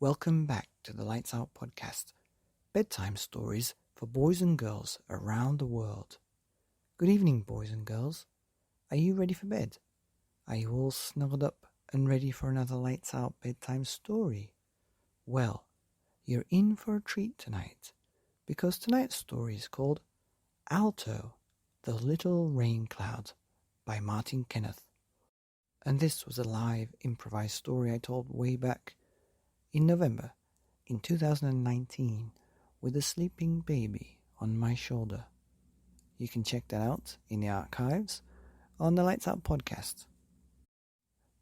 Welcome back to the Lights Out podcast, bedtime stories for boys and girls around the world. Good evening, boys and girls. Are you ready for bed? Are you all snuggled up and ready for another Lights Out bedtime story? Well, you're in for a treat tonight, because tonight's story is called Alto The Little Raincloud by Martyn Kenneth. And this was a live improvised story I told way back in November in 2019 with a sleeping baby on my shoulder. You can check that out in the archives on the Lights Out podcast.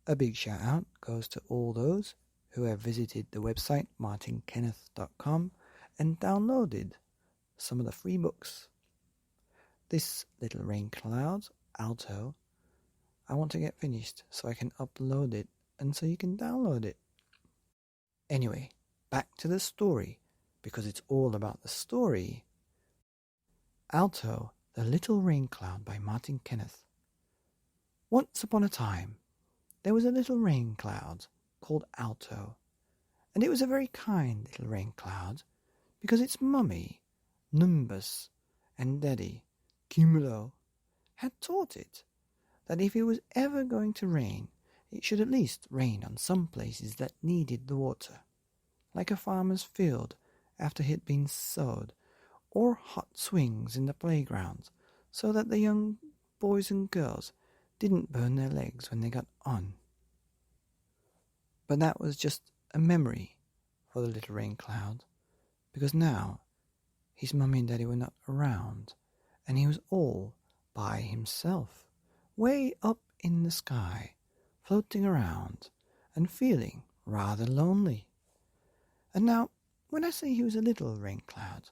A big shout out goes to all those who have visited the website martynkenneth.com and downloaded some of the free books. This Little Raincloud, Alto, I want to get finished so I can upload it and so you can download it. Anyway, back to the story, because it's all about the story. Alto The Little Raincloud by Martyn Kenneth. Once upon a time, there was a little rain cloud called Alto, and it was a very kind little rain cloud, because its mummy, Nimbus, and daddy, Cumulo, had taught it that if it was ever going to rain, it should at least rain on some places that needed the water, like a farmer's field after it had been sowed, or hot swings in the playground, so that the young boys and girls didn't burn their legs when they got on. But that was just a memory for the little rain cloud, because now his mummy and daddy were not around, and he was all by himself, way up in the sky, floating around and feeling rather lonely. And now, when I say he was a little rain cloud,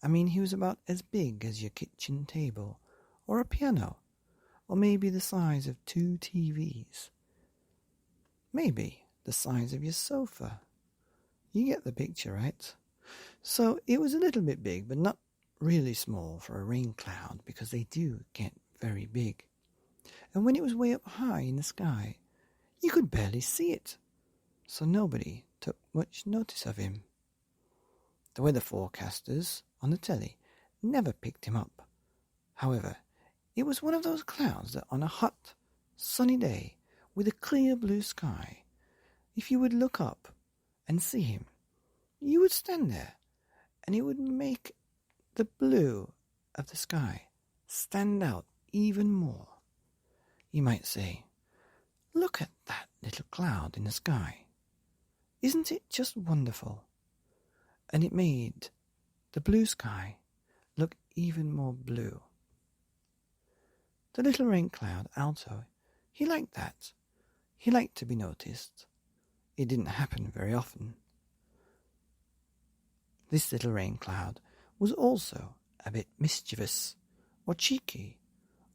I mean he was about as big as your kitchen table, or a piano, or maybe the size of 2 TVs. Maybe the size of your sofa. You get the picture, right? So it was a little bit big, but not really small for a rain cloud, because they do get very big. And when it was way up high in the sky, you could barely see it, so nobody took much notice of him. The weather forecasters on the telly never picked him up. However, it was one of those clouds that on a hot, sunny day with a clear blue sky, if you would look up and see him, you would stand there, and it would make the blue of the sky stand out even more. You might say, "Look at that little cloud in the sky. Isn't it just wonderful?" And it made the blue sky look even more blue. The little rain cloud, Alto, he liked that. He liked to be noticed. It didn't happen very often. This little rain cloud was also a bit mischievous, or cheeky,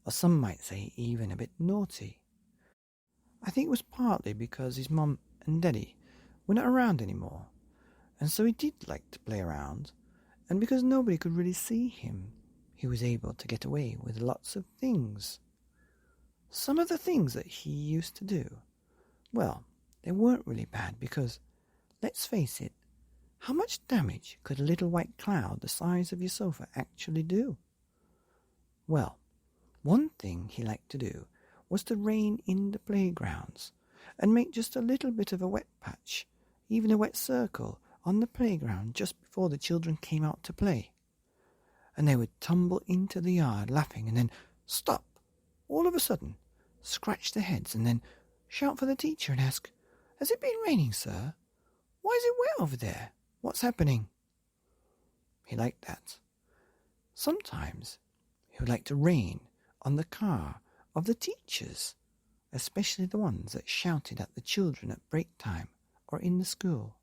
or some might say even a bit naughty. I think it was partly because his mum and daddy were not around anymore, and so he did like to play around, and because nobody could really see him, he was able to get away with lots of things. Some of the things that he used to do, well, they weren't really bad, because, let's face it, how much damage could a little white cloud the size of your sofa actually do? Well, one thing he liked to do was to rain in the playgrounds and make just a little bit of a wet patch, even a wet circle, on the playground just before the children came out to play. And they would tumble into the yard laughing and then stop all of a sudden, scratch their heads, and then shout for the teacher and ask, "Has it been raining, sir? Why is it wet over there? What's happening?" He liked that. Sometimes he would like to rain on the car of the teachers, especially the ones that shouted at the children at break time or in the school.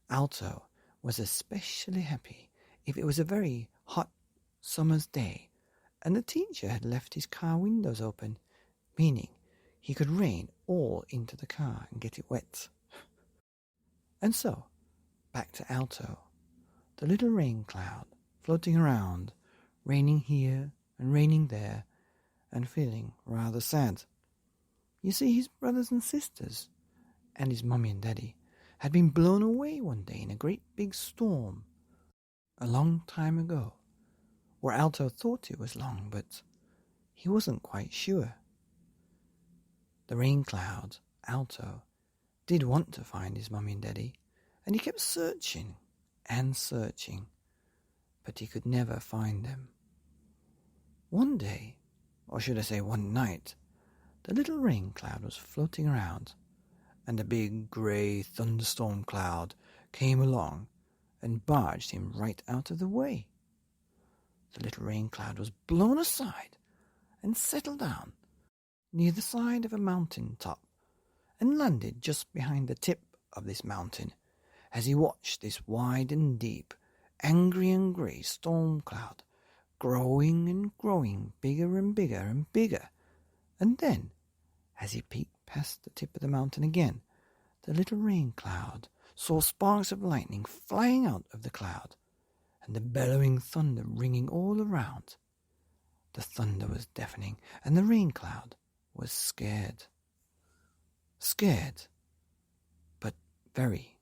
Alto was especially happy if it was a very hot summer's day and the teacher had left his car windows open, meaning he could rain all into the car and get it wet. And so, back to Alto, the little rain cloud, floating around, raining here and raining there, and feeling rather sad. You see, his brothers and sisters, and his mummy and daddy, had been blown away one day in a great big storm a long time ago, or Alto thought it was long, but he wasn't quite sure. The Raincloud, Alto, did want to find his mummy and daddy, and he kept searching and searching, but he could never find them. One day, or should I say one night, the little Raincloud was floating around, and a big grey thunderstorm cloud came along and barged him right out of the way. The little Raincloud was blown aside and settled down near the side of a mountain top and landed just behind the tip of this mountain as he watched this wide and deep, angry and grey storm cloud growing and growing bigger and bigger and bigger. And then, as he peeked past the tip of the mountain again, the little Raincloud saw sparks of lightning flying out of the cloud and the bellowing thunder ringing all around. The thunder was deafening, and the Raincloud was scared. Scared, but very,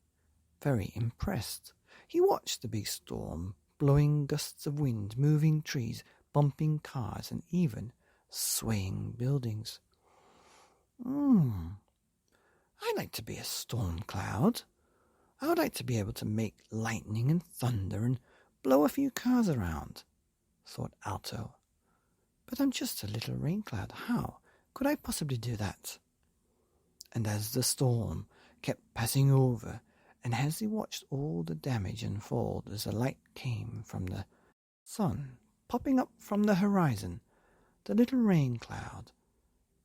very impressed. He watched the big storm, blowing gusts of wind, moving trees, bumping cars, and even swaying buildings. I'd like to be a storm cloud. I would like to be able to make lightning and thunder and blow a few cars around, thought Alto. But I'm just a little Raincloud. How could I possibly do that? And as the storm kept passing over, and as he watched all the damage unfold as the light came from the sun popping up from the horizon, the little Raincloud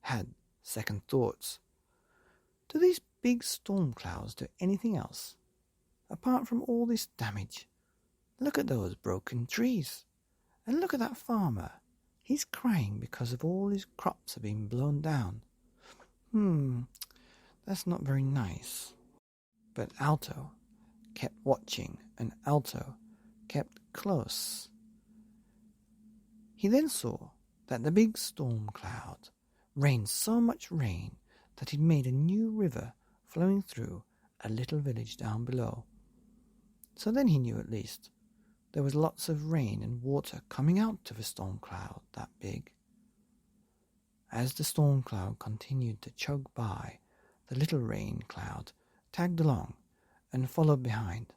had second thoughts. Do these big storm clouds do anything else, apart from all this damage? Look at those broken trees, and look at that farmer. He's crying because of all his crops have been blown down. That's not very nice. But Alto kept watching, and Alto kept close. He then saw that the big storm cloud rained so much rain that it made a new river flowing through a little village down below. So then he knew at least there was lots of rain and water coming out of a storm cloud that big. As the storm cloud continued to chug by, the little Raincloud tagged along and followed behind,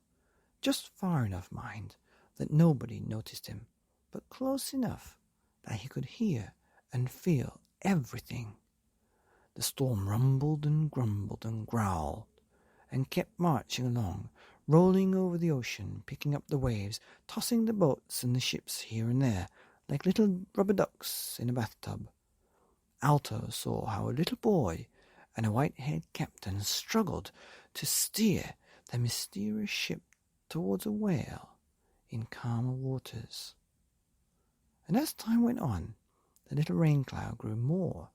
just far enough, mind, that nobody noticed him, but close enough that he could hear and feel everything. The storm rumbled and grumbled and growled and kept marching along, rolling over the ocean, picking up the waves, tossing the boats and the ships here and there like little rubber ducks in a bathtub. Alto saw how a little boy and a white-haired captain struggled to steer the mysterious ship towards a whale in calmer waters. And as time went on, the little Raincloud grew more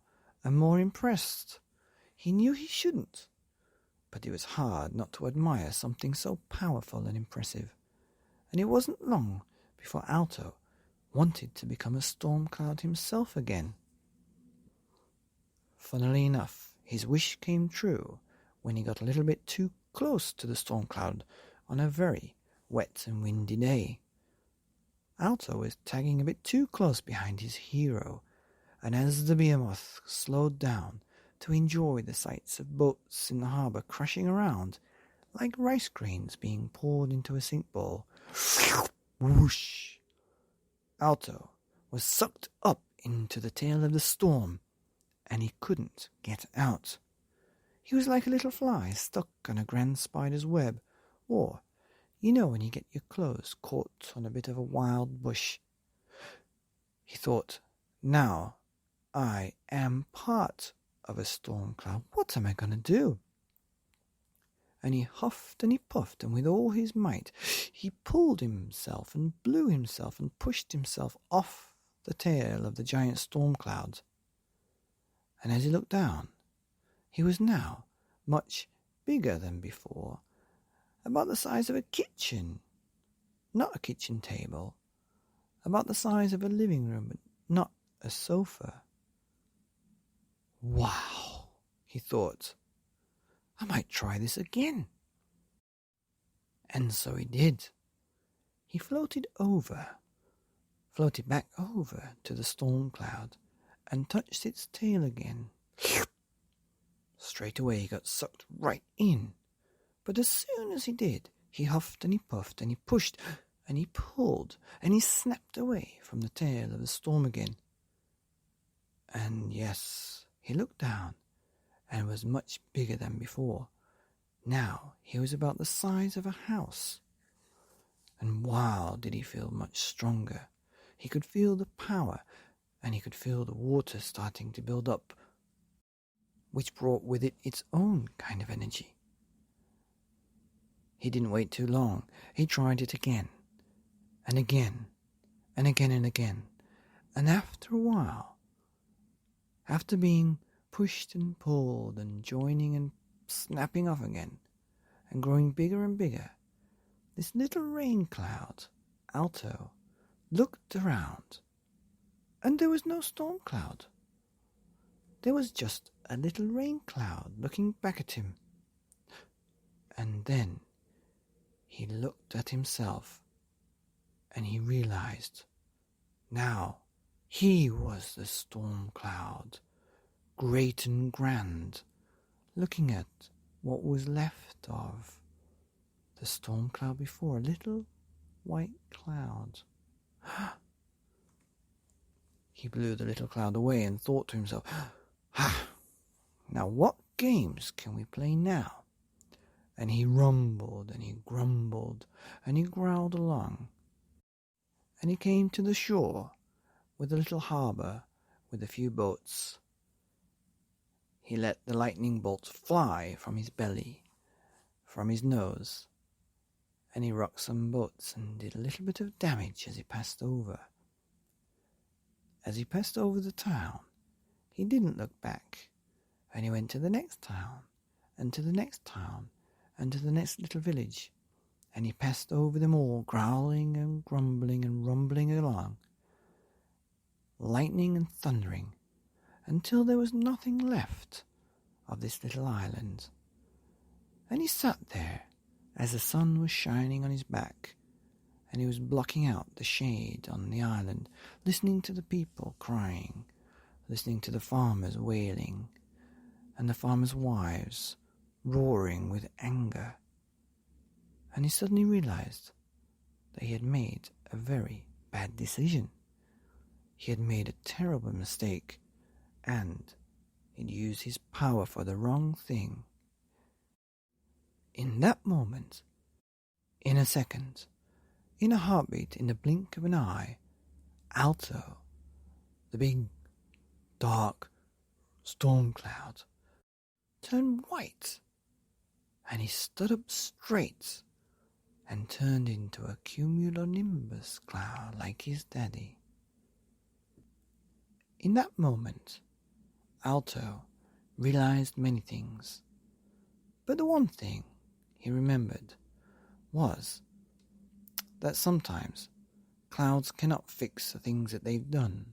and more impressed. He knew he shouldn't, but it was hard not to admire something so powerful and impressive. And it wasn't long before Alto wanted to become a storm cloud himself again. Funnily enough, his wish came true when he got a little bit too close to the storm cloud on a very wet and windy day. Alto was tagging a bit too close behind his hero, and as the behemoth slowed down to enjoy the sights of boats in the harbour crashing around like rice grains being poured into a sink bowl, whoosh, Alto was sucked up into the tail of the storm, and he couldn't get out. He was like a little fly stuck on a grand spider's web, or, you know, when you get your clothes caught on a bit of a wild bush. He thought, now I am part of a storm cloud. What am I going to do? And he huffed and he puffed, and with all his might he pulled himself and blew himself and pushed himself off the tail of the giant storm cloud. And as he looked down, he was now much bigger than before, about the size of a kitchen, not a kitchen table, about the size of a living room, but not a sofa. Wow, he thought, I might try this again. And so he did. He floated back over to the storm cloud, and touched its tail again. Straight away he got sucked right in. But as soon as he did, he huffed and he puffed and he pushed and he pulled and he snapped away from the tail of the storm again. And yes, he looked down and was much bigger than before. Now he was about the size of a house. And wow, did he feel much stronger. He could feel the power, and he could feel the water starting to build up, which brought with it its own kind of energy. He didn't wait too long. He tried it again, and again, and again and again. And after a while, after being pushed and pulled and joining and snapping off again, and growing bigger and bigger, this little rain cloud, Alto, looked around, and there was no storm cloud. There was just a little rain cloud looking back at him. And then he looked at himself, and he realized now he was the storm cloud, great and grand, looking at what was left of the storm cloud before, a little white cloud. He blew the little cloud away and thought to himself, now what games can we play now? And he rumbled and he grumbled and he growled along. And he came to the shore with a little harbour with a few boats. He let the lightning bolts fly from his belly, from his nose, and he rocked some boats and did a little bit of damage as he passed over. As he passed over the town, he didn't look back, and he went to the next town, and to the next town, and to the next little village, and he passed over them all, growling and grumbling and rumbling along, lightning and thundering, until there was nothing left of this little island. And he sat there as the sun was shining on his back, and he was blocking out the shade on the island, listening to the people crying, listening to the farmers wailing, and the farmers' wives roaring with anger. And he suddenly realized that he had made a very bad decision. He had made a terrible mistake, and he'd used his power for the wrong thing. In that moment, in a second, in a heartbeat, in the blink of an eye, Alto, the big, dark storm cloud, turned white, and he stood up straight and turned into a cumulonimbus cloud like his daddy. In that moment, Alto realized many things, but the one thing he remembered was that sometimes clouds cannot fix the things that they've done,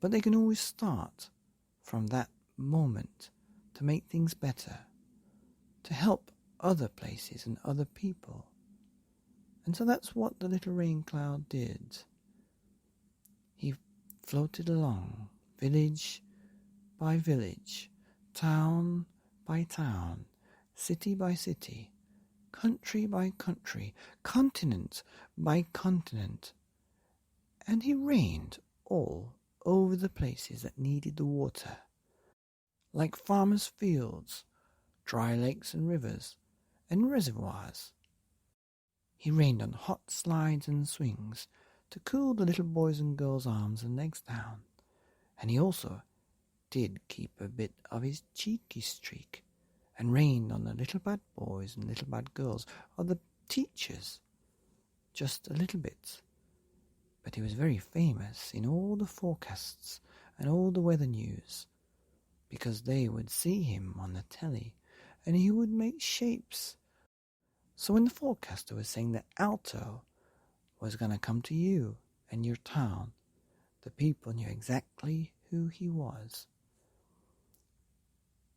but they can always start from that moment to make things better, to help other places and other people. And so that's what the little rain cloud did. He floated along, village by village, town by town, city by city, country by country, continent by continent, and he rained all over the places that needed the water, like farmers' fields, dry lakes and rivers, and reservoirs. He rained on hot slides and swings to cool the little boys' and girls' arms and legs down, and he also did keep a bit of his cheeky streak, and rained on the little bad boys and little bad girls, or the teachers, just a little bit. But he was very famous in all the forecasts and all the weather news, because they would see him on the telly, and he would make shapes. So when the forecaster was saying that Alto was going to come to you and your town, the people knew exactly who he was.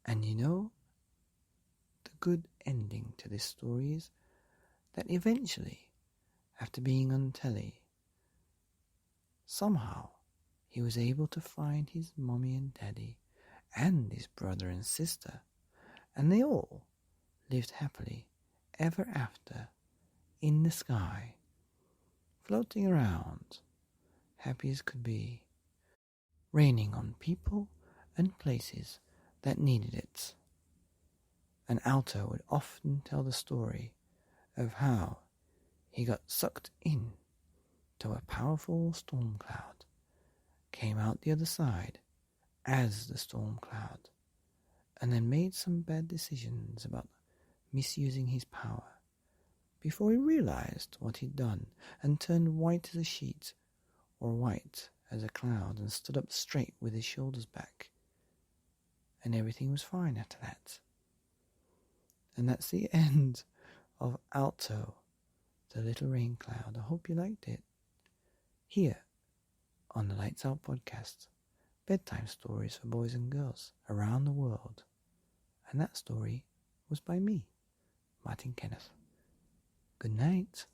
And you know, the good ending to this story is that eventually, after being on telly, somehow he was able to find his mommy and daddy and his brother and sister, and they all lived happily ever after in the sky, floating around, happy as could be, raining on people and places that needed it. And Alto would often tell the story of how he got sucked in to a powerful storm cloud, came out the other side as the storm cloud, and then made some bad decisions about misusing his power before he realized what he'd done and turned white as a sheet or white as a cloud and stood up straight with his shoulders back, and everything was fine after that. And that's the end of Alto The Little Raincloud. I hope you liked it. Here on the Lights Out podcast, bedtime stories for boys and girls around the world. And that story was by me, Martyn Kenneth. Good night.